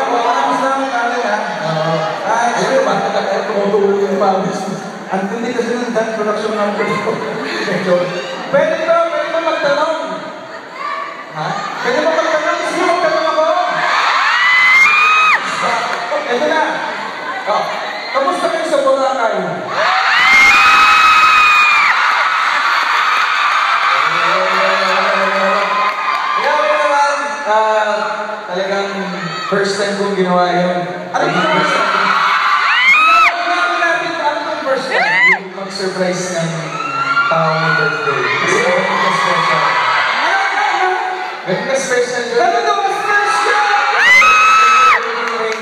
Tapos namin namin ha. Ay, sir, bakit na kayo tumutuloy yung pawis? Ang hindi kasi ng dance production ng Pwede ba magtanong? Ha? Pwede ba magtanong? Sige, magtanong ako. Ito na. Kamusta kayo sa Boracay? Talagang first time kong ginawa yun. Ano yung first time? Ano yung first time? Yung mag-surprise ng taong birthday. Kasi ganun ka special. Ganun ka special yun. Ganun ka special!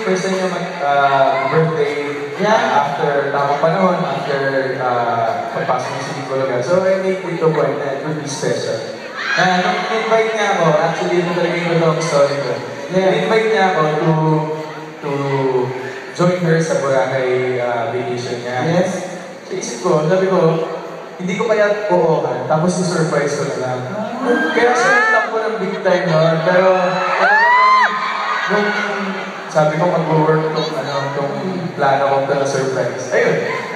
First time yung birthday after tamang panahon, after pagpasok ng Sinicologa. So I made it to point that it would be special. Nung invite niya ako, actually ito talaga yung totoong story ko. Invite niya ako to join her sa Boracay vacation niya. Yes. So isip ko, sabi ko, hindi ko kaya oo-an, tapos i-surprise ko na lang. Kaya sinuntak ko ng big time noon, pero nung sabi ko mag-work tong plano ko na surprise. Ayun.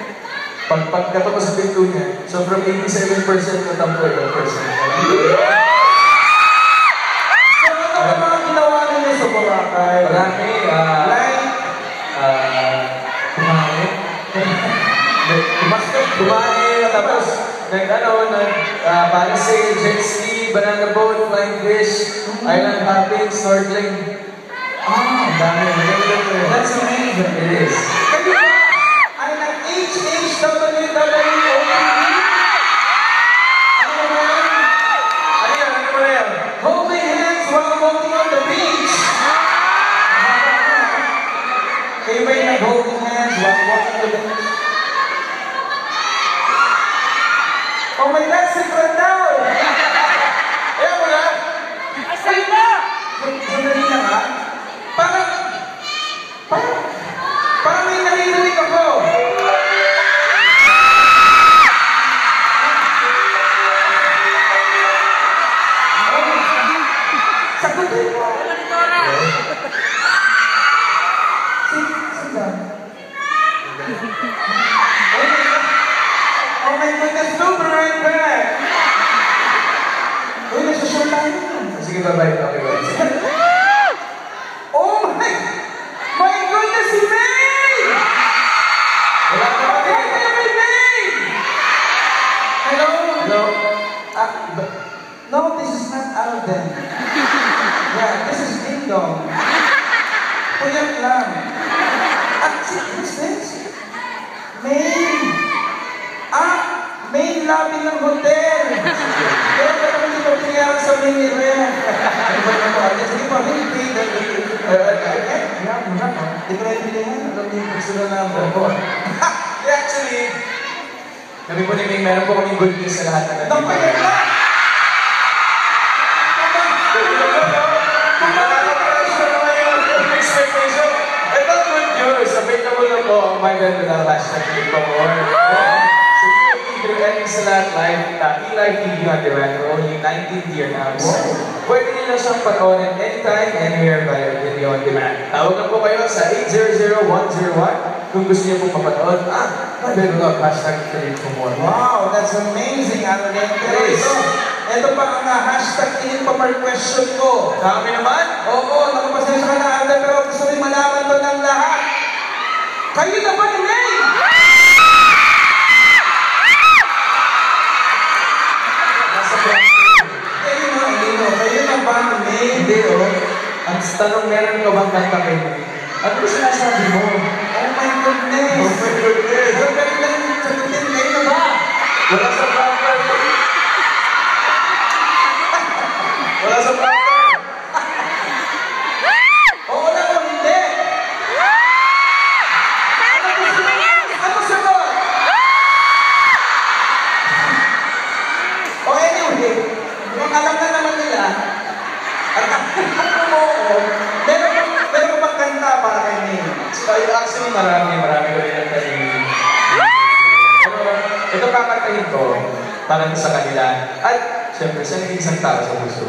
Pagkatapos sa pinto niya, so from 87% na tampo, 1%. So, ano ba mga ginawa ninyo sa Boracay? Marami, kumain, tapos, para sa jet ski, banana boat, flying fish, island hopping, snorkeling. Ang dami. That's amazing. It is. Holding hands while walking on the beach. Kayo ba yung nag-holding hands while walking on the beach? Oh my God, secret daw! Ayaw mo na? Asay na! Sandali na nga. Parang may naririnig ako. Sagutin mo! Oh my goodness, super right back! Uy, nasa-show tayo. Sige, bye-bye. Okay, bye. Oh my goodness, si May! Wala ka ba? May! Hello? Hello? No, this is not Alden. Yeah, this is Ding Dong. Puyat lang. What's this? May! May lobby ng hotel! Kaya ka naman ito pinayarang sa main area. Ano ba naman po? Sige po, may pay that Hindi ko na yung pilihan. Alam niyo yung personal number po. Actually, sabi po ni May, meron po kaming good news sa lahat na natin. Puyat lang! Available na po ang my God with our hashtag Click for More. So through Excellent Live, E-Live TV on demand for only 19 year now. Pwede nila siyang panoorin anytime, anywhere via video on demand. Tawag na po kayo sa 800-101 kung gusto niyo pong mapanood. My God with our hashtag Click for More. Wow, that's amazing. Pero ito pa ang hashtag Click for More question ko. Kami naman? Oo, nakapasensya ka na Alden, pero gusto rin malaman to ng lahat. Kayo na ba ni May? Nasa Brazil. Kayo na ba ni May? Hindi, Ang tanong, meron ka bang kanta kay May? Ano sinasabi mo? Oh my goodness! Oh my goodness! Pero kayo lang sagutin, kayo na ba? Wala sa proper. Wala sa proper. Alam na naman nila, at meron bang kanta para kay May? Actually, marami ko rin ang kanina. Pero ito kakantahin ko para sa kanila. At syempre, siya naging isang tao sa puso.